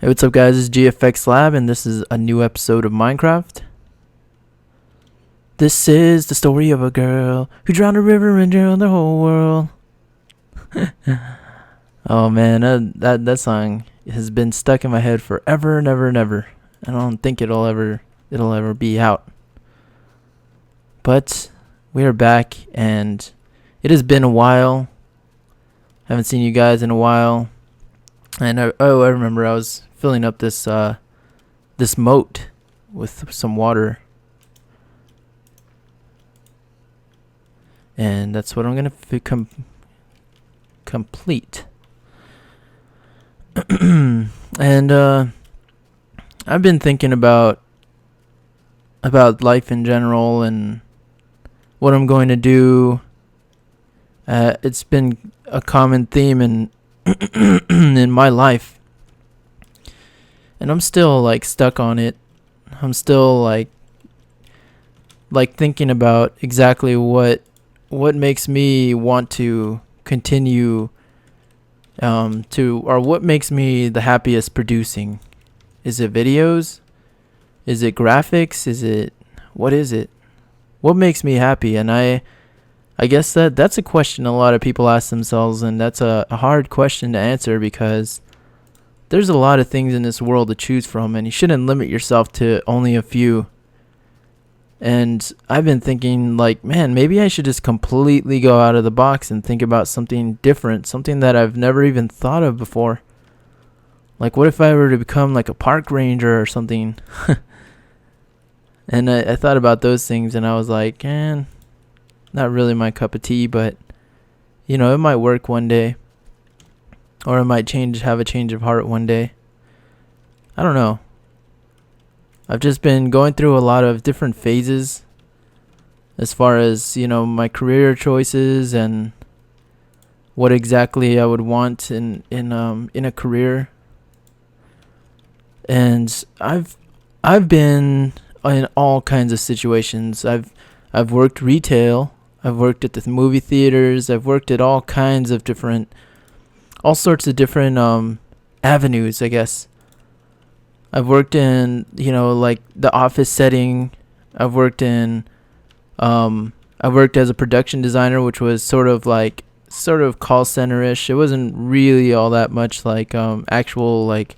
Hey, what's up, guys? It's GFXLab, and this is a new episode of Minecraft. This is the story of a girl who drowned a river and drowned the whole world. Oh man, that song has been stuck in my head forever and ever and ever. I don't think it'll ever be out. But we are back, and it has been a while. Haven't seen you guys in a while. And I remember I was filling up this moat with some water, and that's what I'm gonna complete. And I've been thinking about life in general and what I'm going to do. It's been a common theme in in my life, and I'm still like stuck on it. I'm still like thinking about exactly what makes me want to continue or what makes me the happiest producing. Is it videos? Is it graphics? What is it? What makes me happy? And I guess that's a question a lot of people ask themselves, and that's a hard question to answer because there's a lot of things in this world to choose from, and you shouldn't limit yourself to only a few. And I've been thinking, like, man, maybe I should just completely go out of the box and think about something different, something that I've never even thought of before. Like, what if I were to become like a park ranger or something? And I thought about those things, and I was like, man, not really my cup of tea, but it might work one day, or I might have a change of heart one day. I don't know. I've just been going through a lot of different phases as far as my career choices and what exactly I would want in a career. And I've been in all kinds of situations. I've worked retail. I've worked at the movie theaters. I've worked at all sorts of different avenues, I guess. I've worked in, like the office setting. I've worked as a production designer, which was sort of call center-ish. It wasn't really all that much like actual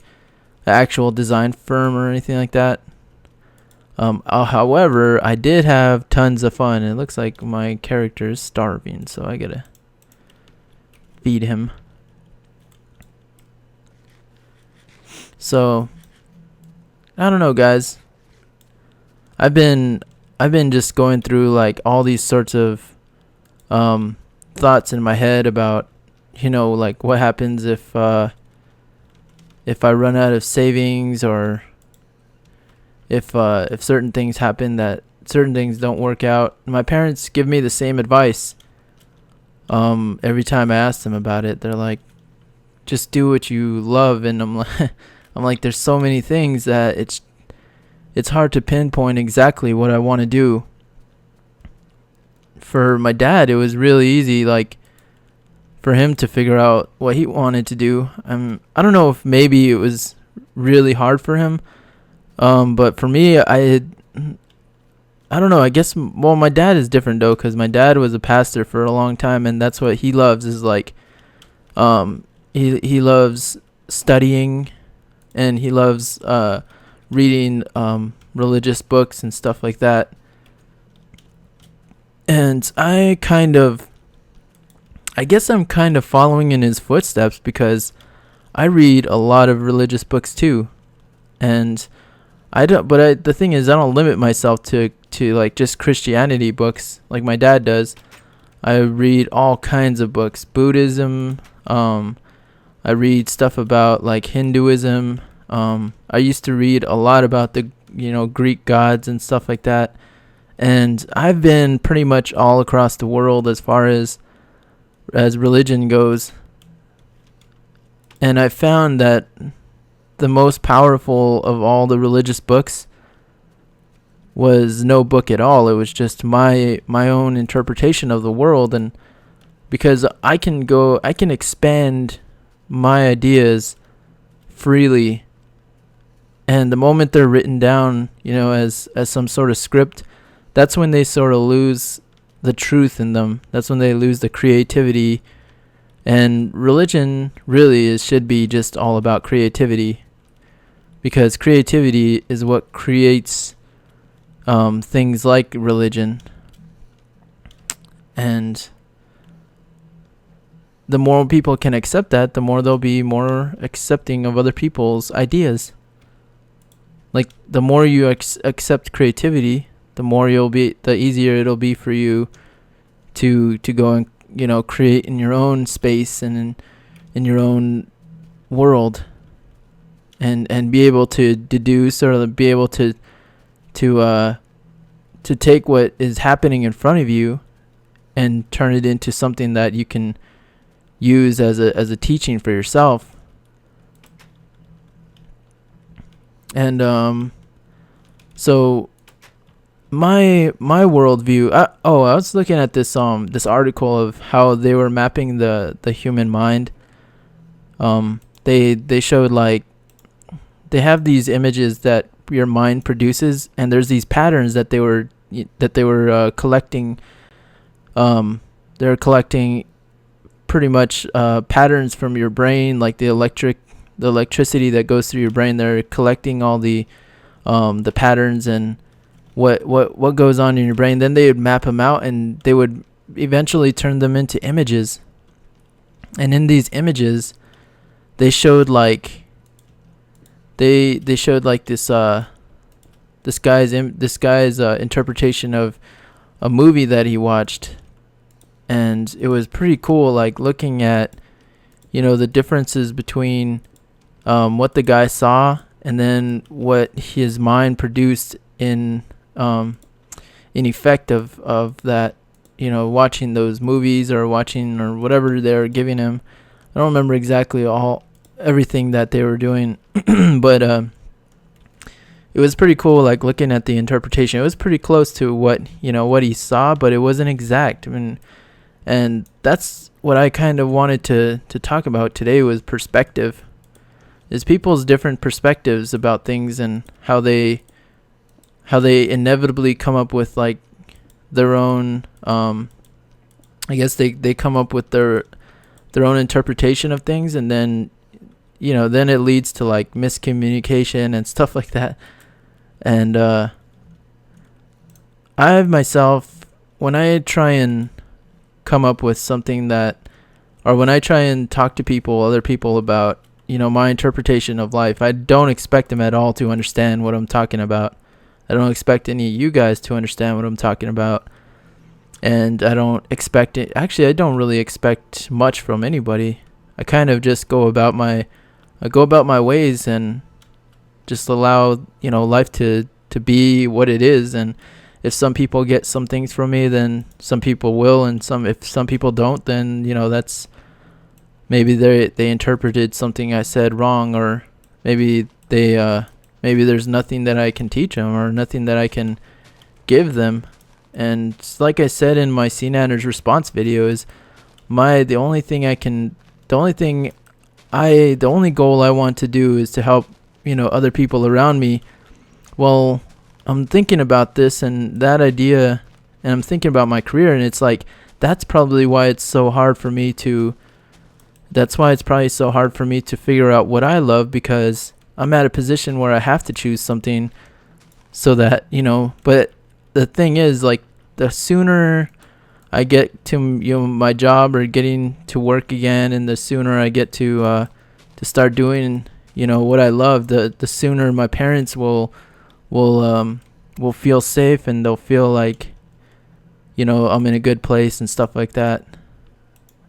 design firm or anything like that. However, I did have tons of fun. It looks like my character is starving, so I gotta feed him. So, I don't know, guys. I've been just going through like all these sorts of thoughts in my head about like what happens if I run out of savings, or if certain things happen, that certain things don't work out. My parents give me the same advice. Every time I ask them about it, they're like, just do what you love. And I'm like, there's so many things that it's hard to pinpoint exactly what I want to do. For my dad, it was really easy, like, for him to figure out what he wanted to do. I don't know if maybe it was really hard for him. But for me, I don't know. I guess, well, my dad is different though, because my dad was a pastor for a long time, and that's what he loves is like, he loves studying, and he loves reading religious books and stuff like that. And I guess I'm kind of following in his footsteps, because I read a lot of religious books too, and the thing is, I don't limit myself to like just Christianity books like my dad does. I read all kinds of books. Buddhism. I read stuff about like Hinduism. I used to read a lot about the Greek gods and stuff like that. And I've been pretty much all across the world as far as religion goes. And I found that the most powerful of all the religious books was no book at all. It was just my own interpretation of the world, and because I can expand my ideas freely And the moment they're written down, as some sort of script, that's when they sort of lose the truth in them. That's when they lose the creativity. And religion really should be just all about creativity, because creativity is what creates things like religion. And the more people can accept that, the more they'll be more accepting of other people's ideas. Like, the more you accept creativity, the easier it'll be for you to go and create in your own space and in your own world, and be able to deduce, or be able to take what is happening in front of you and turn it into something that you can use as a teaching for yourself. And so my worldview. I was looking at this article of how they were mapping the human mind. They showed, like, they have these images that your mind produces, and there's these patterns that they were collecting. They're collecting pretty much patterns from your brain, like the electricity that goes through your brain. They're collecting all the patterns and what goes on in your brain. Then they would map them out, and they would eventually turn them into images. And in these images, they showed like this guy's interpretation of a movie that he watched. And it was pretty cool, like, looking at the differences between what the guy saw and then what his mind produced in effect of that, watching those movies or watching or whatever they're giving him. I don't remember exactly everything that they were doing, but it was pretty cool, like, looking at the interpretation. It was pretty close to what he saw, but it wasn't exact. I mean, and that's what I kind of wanted to talk about today, was perspective. Is people's different perspectives about things, and how they inevitably come up with, like, their own I guess they come up with their own interpretation of things, and then then it leads to, like, miscommunication and stuff like that. And I myself, when I try and come up with something or when I try and talk to other people about my interpretation of life, I don't expect them at all to understand what I'm talking about. I don't expect any of you guys to understand what I'm talking about. And I don't expect it. Actually, I don't really expect much from anybody. I kind of just go about my ways and just allow, life to be what it is. And if some people get some things from me, then some people will, and if some people don't, then that's maybe they interpreted something I said wrong, or maybe maybe there's nothing that I can teach them, or nothing that I can give them. And like I said in my CNANers response video, is the only goal I want to do is to help other people around me. Well, I'm thinking about this and that idea, and I'm thinking about my career, and it's like, that's probably why it's so hard for me to figure out what I love, because I'm at a position where I have to choose something, so that but the thing is, like, the sooner I get to my job, or getting to work again, and the sooner I get to start doing what I love, the sooner my parents will feel safe, and they'll feel like I'm in a good place and stuff like that.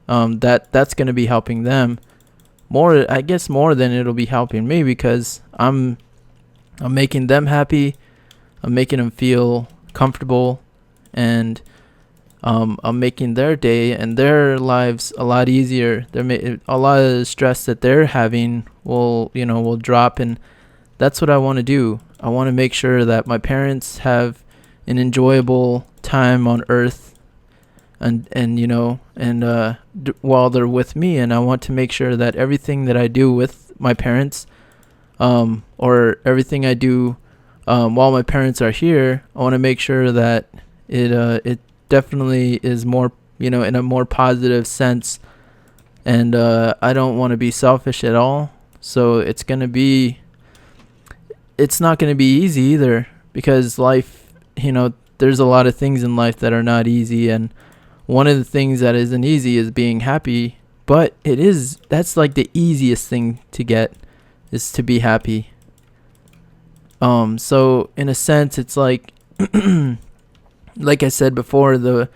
That's going to be helping them more, I guess, more than it'll be helping me, because I'm making them happy. I'm making them feel comfortable, and I'm making their day and their lives a lot easier. A lot of the stress that they're having will drop, and that's what I want to do. I want to make sure that my parents have an enjoyable time on Earth, and while they're with me, and I want to make sure that everything that I do with my parents or everything I do while my parents are here. I want to make sure that it definitely is more, in a more positive sense. And I don't want to be selfish at all. So it's not going to be easy either, because life, there's a lot of things in life that are not easy. And one of the things that isn't easy is being happy. But that's like the easiest thing to get, is to be happy. So in a sense, it's like, like I said before, the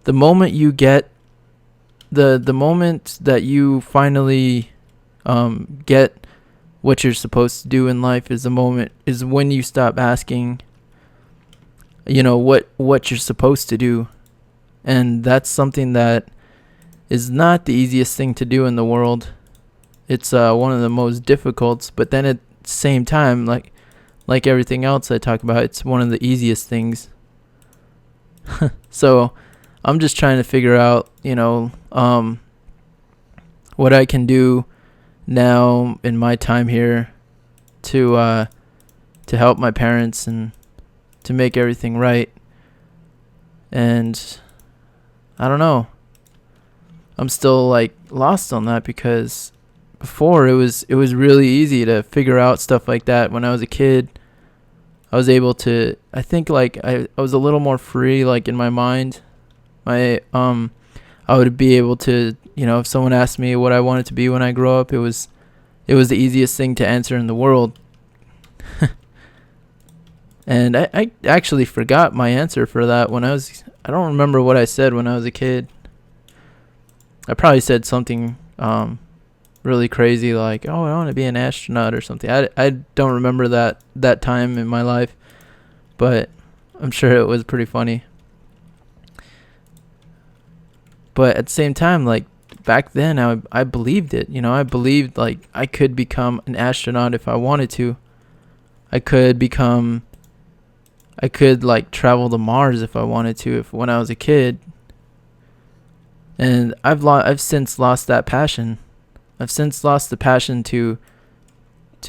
moment you get, the moment that you finally get what you're supposed to do in life is when you stop asking, what you're supposed to do. And that's something that is not the easiest thing to do in the world. It's one of the most difficult, but then at the same time, like everything else I talk about, it's one of the easiest things. So I'm just trying to figure out, what I can do now in my time here to help my parents and to make everything right. And I don't know. I'm still like lost on that, because before it was really easy to figure out stuff like that. When I was a kid, I was able to, I think like I was a little more free, like in my mind. I would be able to, if someone asked me what I wanted to be when I grow up, it was the easiest thing to answer in the world. And I actually forgot my answer for that I don't remember what I said when I was a kid. I probably said something really crazy, like, oh, I want to be an astronaut or something. I don't remember that time in my life, but I'm sure it was pretty funny. But at the same time, like back then, I believed it. I believed like I could become an astronaut if I wanted to. I could like travel to Mars if I wanted to, when I was a kid. And I've since lost that passion. I've since lost the passion to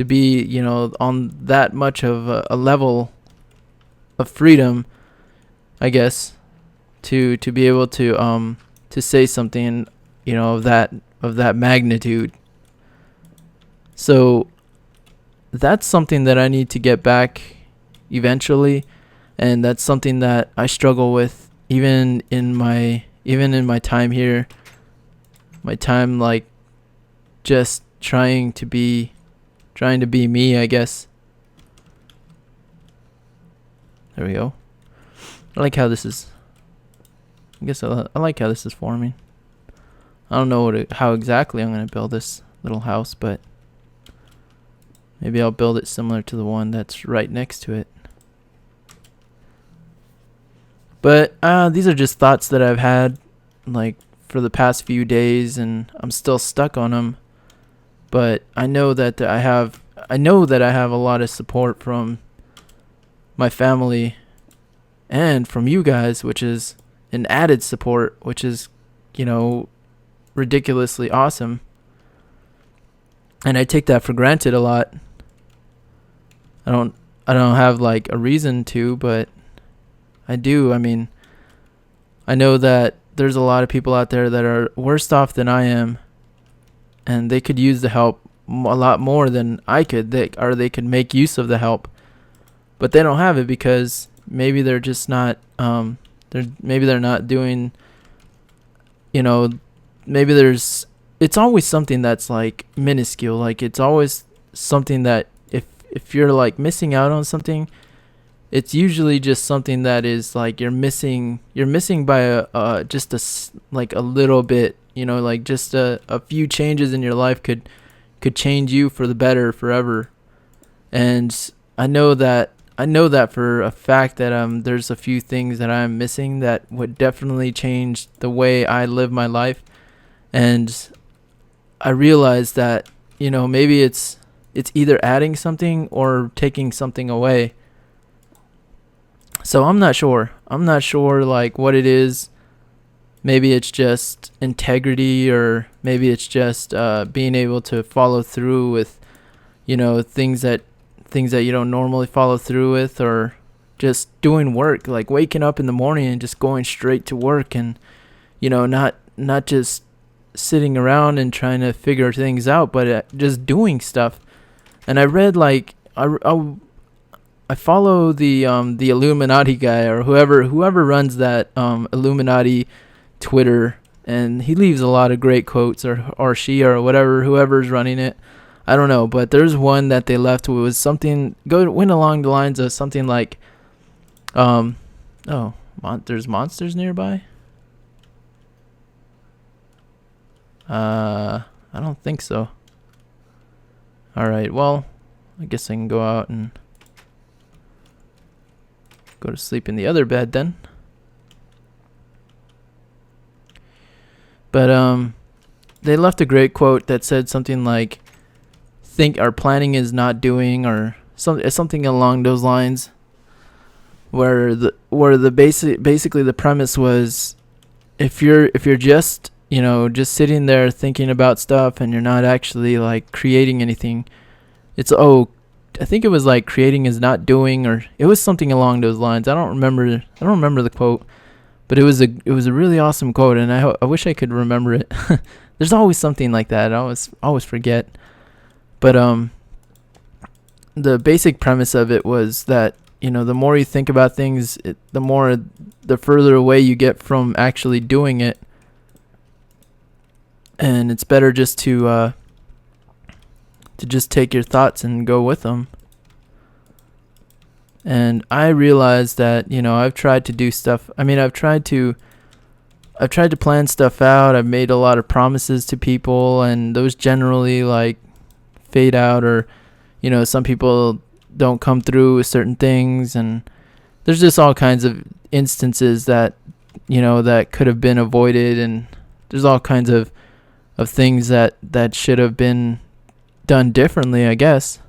be, on that much of a level of freedom, I guess, to be able to say something, of that magnitude. So that's something that I need to get back eventually, and that's something that I struggle with even in my time here. My time, like, just trying to be me, I guess. There we go. I like how this is. I guess I like how this is forming. I don't know how exactly I'm going to build this little house, but maybe I'll build it similar to the one that's right next to it. But these are just thoughts that I've had, like, for the past few days, and I'm still stuck on them. But I know that I have a lot of support from my family and from you guys, which is an added support, which is, ridiculously awesome. And I take that for granted a lot. I don't have like a reason to, but I do. I mean, I know that there's a lot of people out there that are worse off than I am, and they could use the help a lot more than I could. They could make use of the help, but they don't have it because maybe they're just not. Maybe they're not doing. Maybe it's always something that's like minuscule. Like, it's always something that if you're like missing out on something, it's usually just something that is like you're missing by just a little bit, like just a few changes in your life could change you for the better forever. And I know that for a fact that there's a few things that I'm missing that would definitely change the way I live my life. And I realized that, maybe it's either adding something or taking something away. So I'm not sure like what it is. Maybe it's just integrity, or maybe it's just being able to follow through with, things that you don't normally follow through with, or just doing work, like waking up in the morning and just going straight to work, and not just sitting around and trying to figure things out, but just doing stuff. And I read, like, I follow the Illuminati guy, or whoever runs that Illuminati Twitter, and he leaves a lot of great quotes, or she, or whoever's running it. I don't know, but there's one that they left was something went along the lines of something like, there's monsters nearby. I don't think so. All right, well, I guess I can go out and go to sleep in the other bed then. But they left a great quote that said something like, "Think our planning is not doing," or something along those lines. Where the basically the premise was, if you're just just sitting there thinking about stuff and you're not actually like creating anything, I think it was like creating is not doing, or it was something along those lines. I don't remember the quote, but it was a really awesome quote, and I wish I could remember it. There's always something like that. I always forget. But the basic premise of it was that the more you think about things, the further away you get from actually doing it, and it's better just to just take your thoughts and go with them. And I realized that I've tried to do stuff. I mean, I've tried to plan stuff out. I've made a lot of promises to people, and those generally like fade out, or some people don't come through with certain things, and there's just all kinds of instances that that could have been avoided, and there's all kinds of things that should have been done differently, I guess.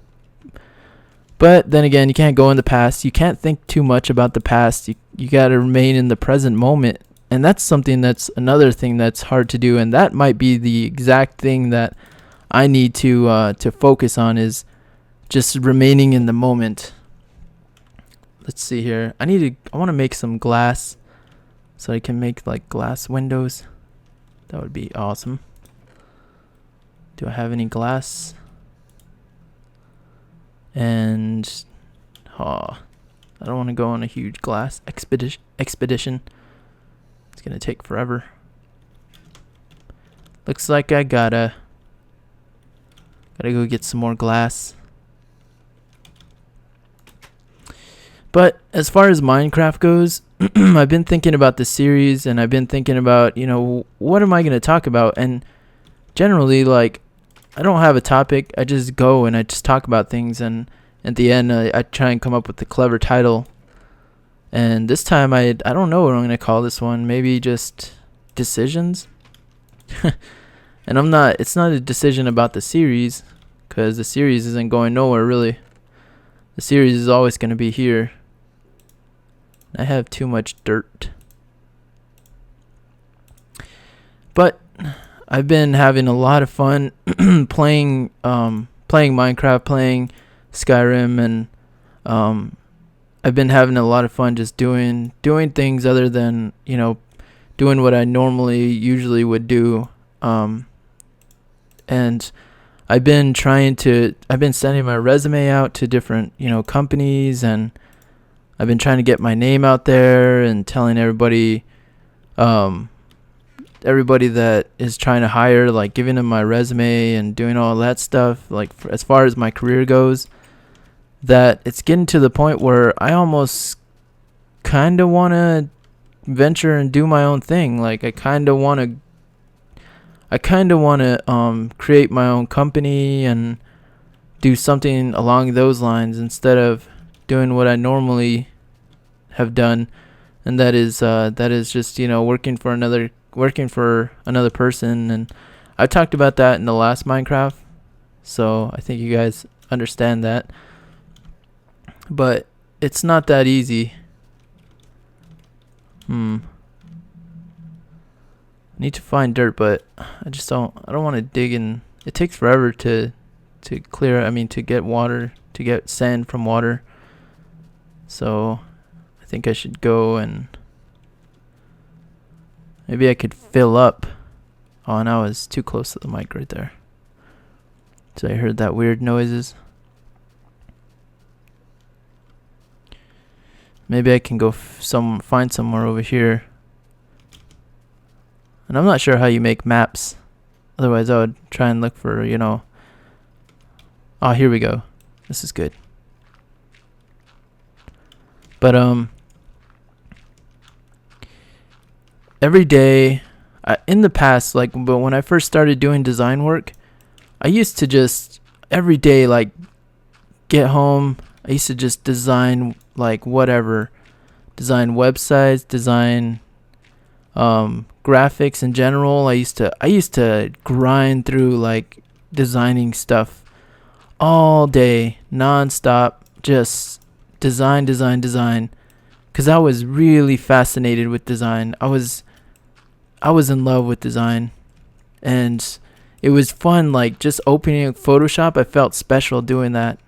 But then again, you can't go in the past. You can't think too much about the past. You got to remain in the present moment, and that's another thing that's hard to do, and that might be the exact thing that I need to focus on, is just remaining in the moment. Let's see here. I want to make some glass so I can make like glass windows. That would be awesome. Do I have any glass? And I don't want to go on a huge glass expedition. It's gonna take forever. Looks like I gotta go get some more glass. But as far as Minecraft goes, I've been thinking about the series, and I've been thinking about, what am I going to talk about? And generally, like, I don't have a topic. I just go and I just talk about things, and at the end, I try and come up with a clever title. And this time, I don't know what I'm going to call this one. Maybe just decisions. And it's not a decision about the series, because the series isn't going nowhere, really. The series is always going to be here. I have too much dirt. But I've been having a lot of fun playing Minecraft, playing Skyrim, and I've been having a lot of fun just doing things other than, doing what I usually would do. And I've been sending my resume out to different, companies, and I've been trying to get my name out there and telling everybody that is trying to hire, like giving them my resume and doing all that stuff, like as far as my career goes, that it's getting to the point where I almost kind of want to venture and do my own thing. Like I kind of want to create my own company and do something along those lines instead of doing what I normally have done, and that is just working for another person. And I talked about that in the last Minecraft, so I think you guys understand that. But it's not that easy. I need to find dirt, but I don't want to dig in. It takes forever to to get water, to get sand from water. So I think I should go and maybe I could fill up. Oh, and I was too close to the mic right there. So I heard that weird noises. Maybe I can go find somewhere over here. And I'm not sure how you make maps. Otherwise, I would try and look for, Oh, here we go. This is good. But, every day, in the past, but when I first started doing design work, I used to just, every day, get home. I used to just design, whatever. Design websites, design, graphics in general. I used to grind through designing stuff all day, non-stop, just design, because I was really fascinated with design. I was in love with design, and it was fun. Just opening Photoshop, I felt special doing that.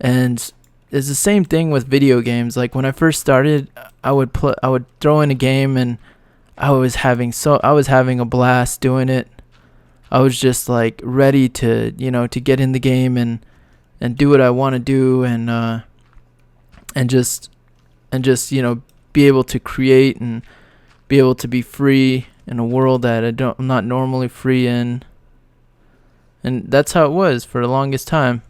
And it's the same thing with video games. When I first started, I would throw in a game, and I was having a blast doing it. I was just ready to to get in the game and do what I want to do, and just be able to create and be able to be free in a world that I'm not normally free in. And that's how it was for the longest time.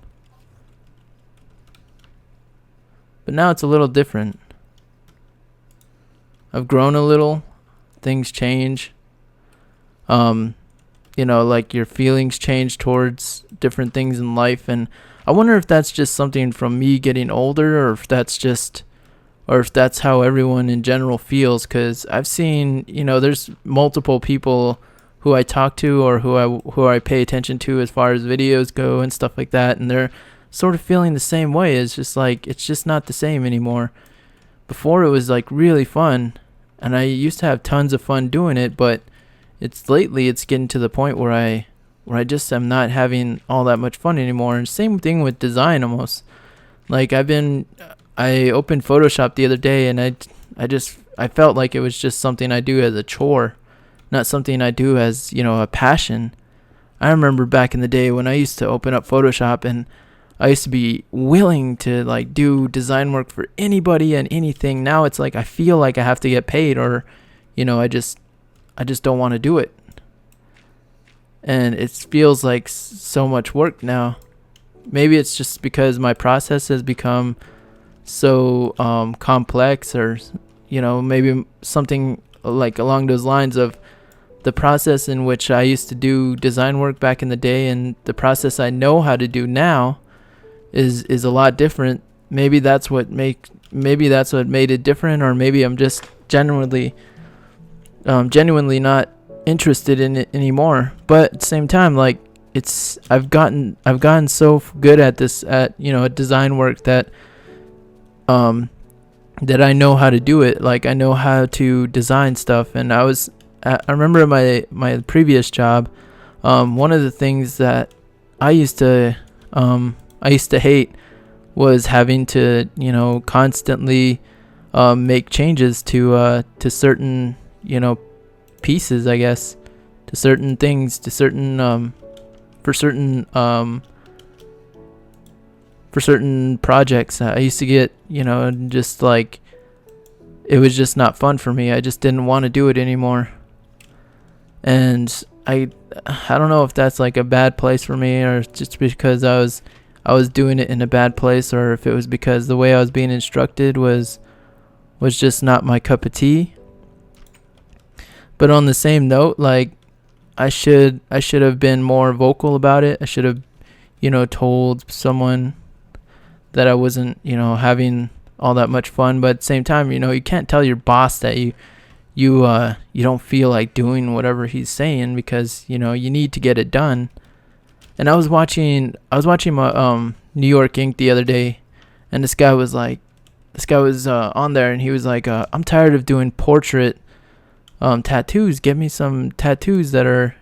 But now it's a little different. I've grown a little. Things change. Your feelings change towards different things in life, and I wonder if that's just something from me getting older, or if that's how everyone in general feels. Because I've seen, there's multiple people who I talk to or who I pay attention to as far as videos go and stuff like that, and they're sort of feeling the same way. It's just it's just not the same anymore. Before it was really fun, and I used to have tons of fun doing it, but it's getting to the point where I just am not having all that much fun anymore. And same thing with design almost. I opened Photoshop the other day, and I felt like it was just something I do as a chore, not something I do as, a passion. I remember back in the day when I used to open up Photoshop, and I used to be willing to do design work for anybody and anything. Now it's I feel like I have to get paid, or I just don't want to do it. And it feels like so much work now. Maybe it's just because my process has become so complex, or maybe something along those lines of the process in which I used to do design work back in the day and the process I know how to do now is a lot different. Maybe that's what made it different, or maybe I'm just genuinely not interested in it anymore. But at the same time, I've gotten so good at this, at design work, that that I know how to do it. I know how to design stuff. And I remember my previous job, one of the things that I used to hate was having to constantly make changes to certain pieces, I guess, to certain things, to certain for certain projects. I used to get just it was just not fun for me. I just didn't want to do it anymore. And I don't know if that's a bad place for me, or just because I was doing it in a bad place, or if it was because the way I was being instructed was just not my cup of tea. But on the same note, I should have been more vocal about it. I should have, told someone that I wasn't, having all that much fun. But at the same time, you can't tell your boss that you don't feel like doing whatever he's saying, because you need to get it done. And I was watching New York Inc. the other day, and this guy was on there, and he was I'm tired of doing portrait tattoos. Get me some tattoos that are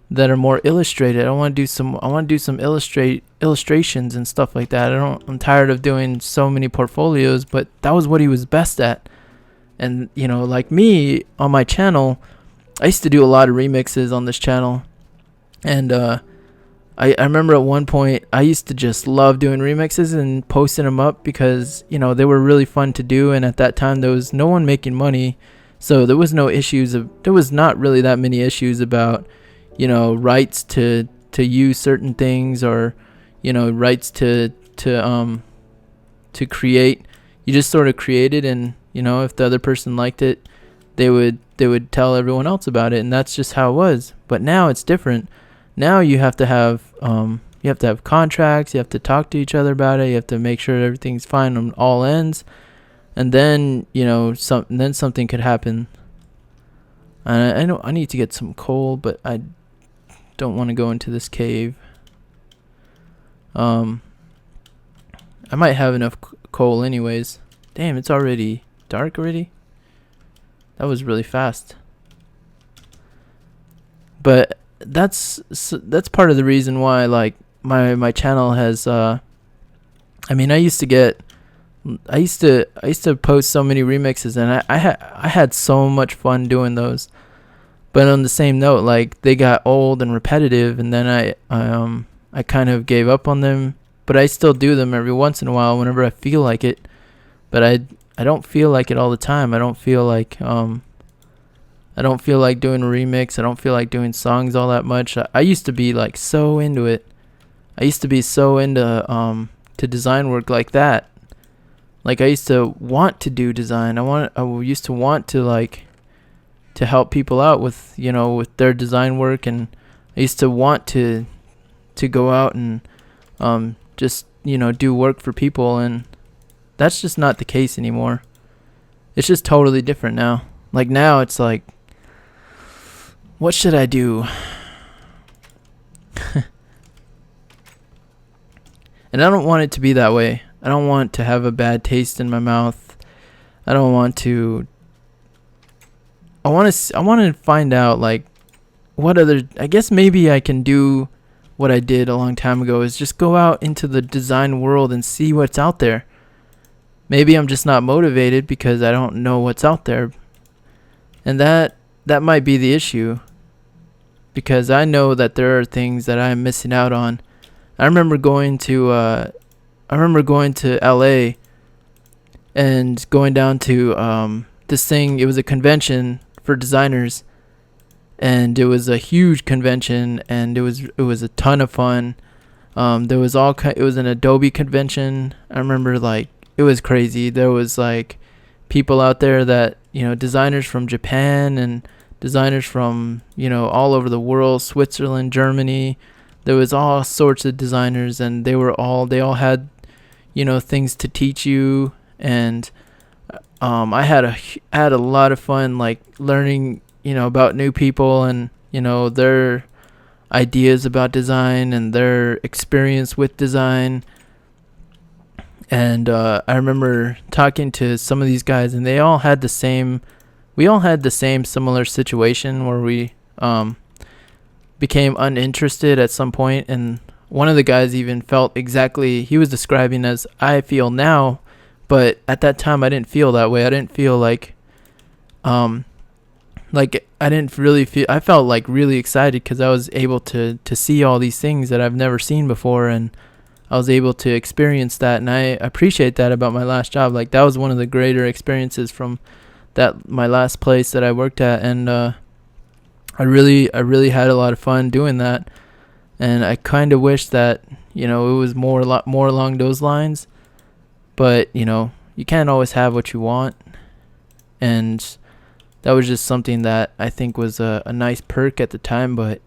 that are more illustrated. I want to do some illustrations and stuff like that. I'm tired of doing so many portfolios, but that was what he was best at. And like me on my channel, I used to do a lot of remixes on this channel. And I remember at one point I used to just love doing remixes and posting them up because they were really fun to do, and at that time there was no one making money, so there was not really that many issues about rights to use certain things, or rights to create. You just sort of created, and if the other person liked it, they would tell everyone else about it, and that's just how it was. But now it's different. Now you have to have contracts. You have to talk to each other about it. You have to make sure everything's fine on all ends, and then something could happen. And I know I need to get some coal, but I don't want to go into this cave. I might have enough coal anyways. Damn, it's already dark already. That was really fast. But that's part of the reason why, like, my channel has I used to post so many remixes, and I had so much fun doing those. But on the same note, like, they got old and repetitive, and then I kind of gave up on them. But I still do them every once in a while whenever I feel like it. But I don't feel like it all the time. I don't feel like doing a remix. I don't feel like doing songs all that much. I used to be like so into it. I used to be so into to design work like that. Like, I used to want to do design. I used to want to, like, to help people out with with their design work, and I used to want to go out and just do work for people, and that's just not the case anymore. It's just totally different now. Like, now it's like, what should I do? And I don't want it to be that way. I don't want to have a bad taste in my mouth. I don't want to. I want to find out, like, what other. I guess maybe I can do what I did a long time ago, is just go out into the design world and see what's out there. Maybe I'm just not motivated because I don't know what's out there. And that might be the issue, because I know that there are things that I'm missing out on. I remember going to LA and going down to this thing. It was a convention for designers, and it was a huge convention, and it was a ton of fun. It was an Adobe convention. I remember, like, it was crazy. There was, like, people out there that, designers from Japan and designers from, all over the world, Switzerland, Germany. There was all sorts of designers, and they all had, things to teach you. And I had a lot of fun, like, learning, about new people, and, their ideas about design and their experience with design. And I remember talking to some of these guys, and we all had the same similar situation where we became uninterested at some point. And one of the guys even felt exactly, he was describing as I feel now, but at that time I didn't feel that way. I didn't feel like I didn't really feel, I felt like really excited because I was able to see all these things that I've never seen before, and I was able to experience that, and I appreciate that about my last job. Like, that was one of the greater experiences from my last place that I worked at, and I really had a lot of fun doing that. And I kind of wish that it was a lot more along those lines, but you can't always have what you want, and that was just something that I think was a nice perk at the time. But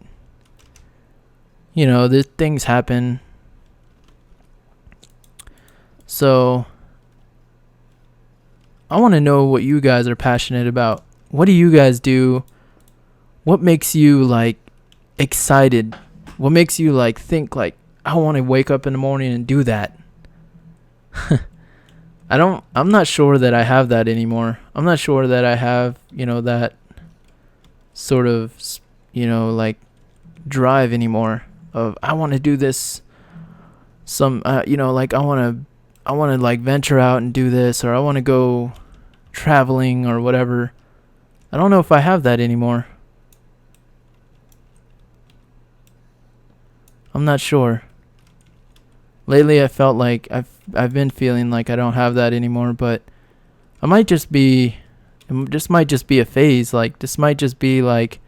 these things happen. So I want to know what you guys are passionate about. What do you guys do? What makes you, like, excited? What makes you, like, think, like, I want to wake up in the morning and do that? I'm not sure that I have that anymore. I'm not sure that I have, that sort of, like, drive anymore of I want to do this like I want to like venture out and do this, or I want to go traveling or whatever. I don't know if I have that anymore. I'm not sure. Lately I felt like I've been feeling like I don't have that anymore, but it might just be a phase. Like this might just be like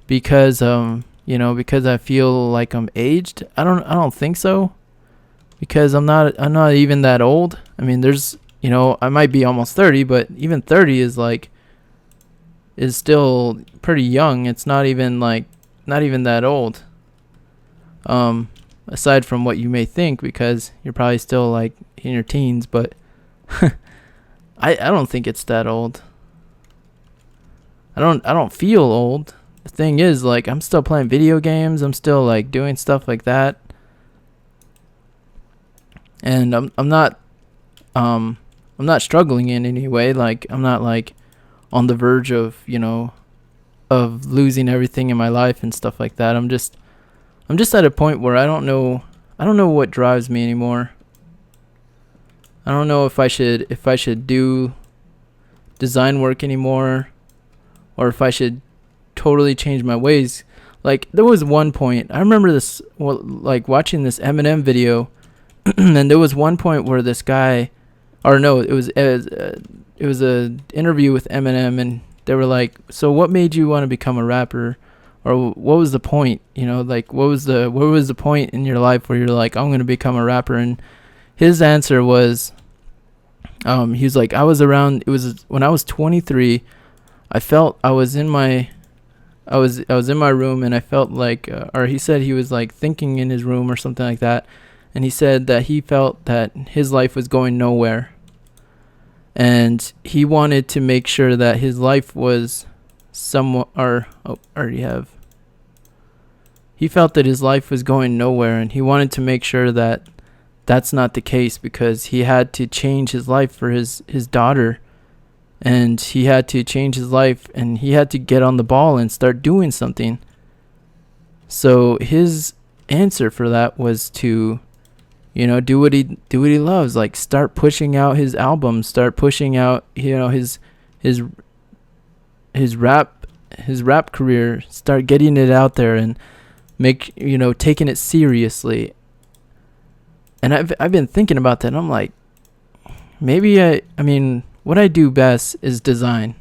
because because I feel like I'm aged. I don't think so. Because I'm not even that old. I mean, there's I might be almost 30, but even 30 is still pretty young. It's not even that old. Aside from what you may think, because you're probably still like in your teens, but I don't think it's that old. I don't feel old. The thing is, like, I'm still playing video games. I'm still like doing stuff like that. And I'm not struggling in any way. Like, I'm not like on the verge of of losing everything in my life and stuff like that. I'm just at a point where I don't know what drives me anymore. I don't know if I should do design work anymore, or if I should totally change my ways. Like, there was one point, I remember this, like watching this Eminem video, and there was one point where this guy, or no, it was a interview with Eminem, and they were like, so what made you want to become a rapper? Or what was the point? Like, what was the point in your life where you're like, I'm going to become a rapper? And his answer was, he was like, it was when I was 23, I felt I was in my room, and I felt like, or he said he was like thinking in his room or something like that. And he said that he felt that his life was going nowhere. And he wanted to make sure that his life was somewhat, he felt that his life was going nowhere, and he wanted to make sure that that's not the case, because he had to change his life for his daughter, and he had to change his life, and he had to get on the ball and start doing something. So his answer for that was to do what he loves, like start pushing out his albums, start pushing out his rap career, start getting it out there, and make taking it seriously. And I've been thinking about that, and I'm like, maybe I mean what I do best is design.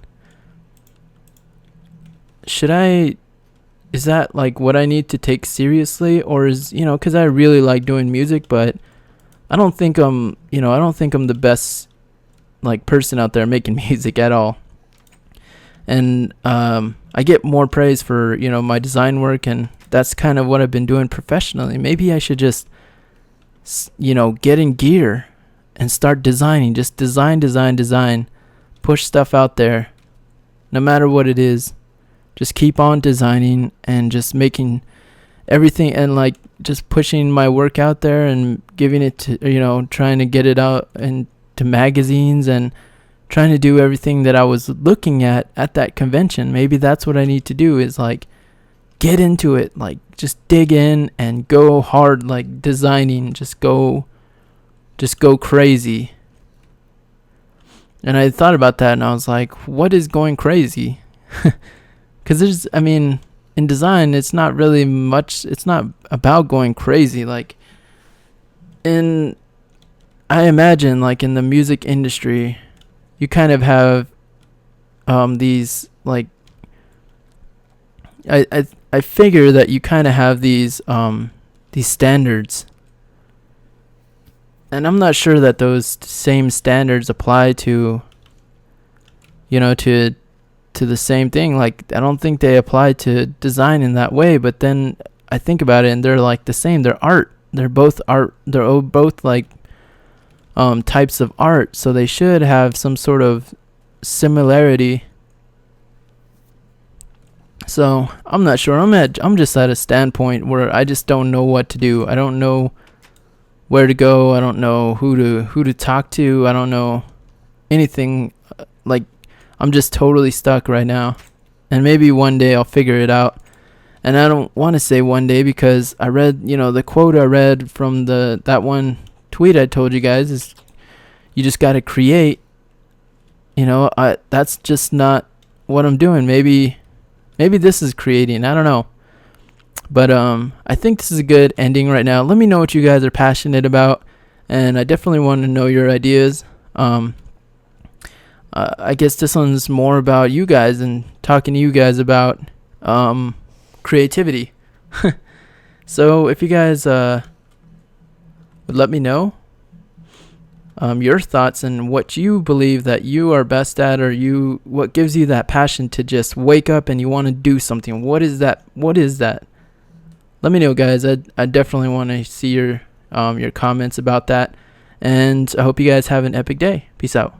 Is that like what I need to take seriously, or is because I really like doing music, but I don't think I'm the best like person out there making music at all. And I get more praise for my design work, and that's kind of what I've been doing professionally. Maybe I should just get in gear and start designing. Just design, push stuff out there, no matter what it is. Just keep on designing and just making everything, and like just pushing my work out there and giving it to trying to get it out into magazines, and trying to do everything that I was looking at that convention. Maybe that's what I need to do, is like get into it, like just dig in and go hard, like designing, just go crazy. And I thought about that, and I was like, what is going crazy? Because in design, it's not really much, it's not about going crazy. Like, I imagine, like, in the music industry, you kind of have these, like, I figure that you kind of have these standards. And I'm not sure that those same standards apply to to the same thing. Like, I don't think they apply to design in that way, but then I think about it, and they're like the same. They're art. They're both art. They're both like types of art, so they should have some sort of similarity. So I'm not sure. I'm just at a standpoint where I just don't know what to do. I don't know where to go. I don't know who to talk to. I don't know anything. Like, I'm just totally stuck right now. And maybe one day I'll figure it out. And I don't want to say one day, because I read, the quote I read from that one tweet I told you guys is, you just got to create. That's just not what I'm doing. Maybe this is creating. I don't know. But I think this is a good ending right now. Let me know what you guys are passionate about, and I definitely want to know your ideas. I guess this one's more about you guys and talking to you guys about creativity. So if you guys would let me know your thoughts and what you believe that you are best at, or what gives you that passion to just wake up and you want to do something. What is that? Let me know, guys. I definitely want to see your comments about that. And I hope you guys have an epic day. Peace out.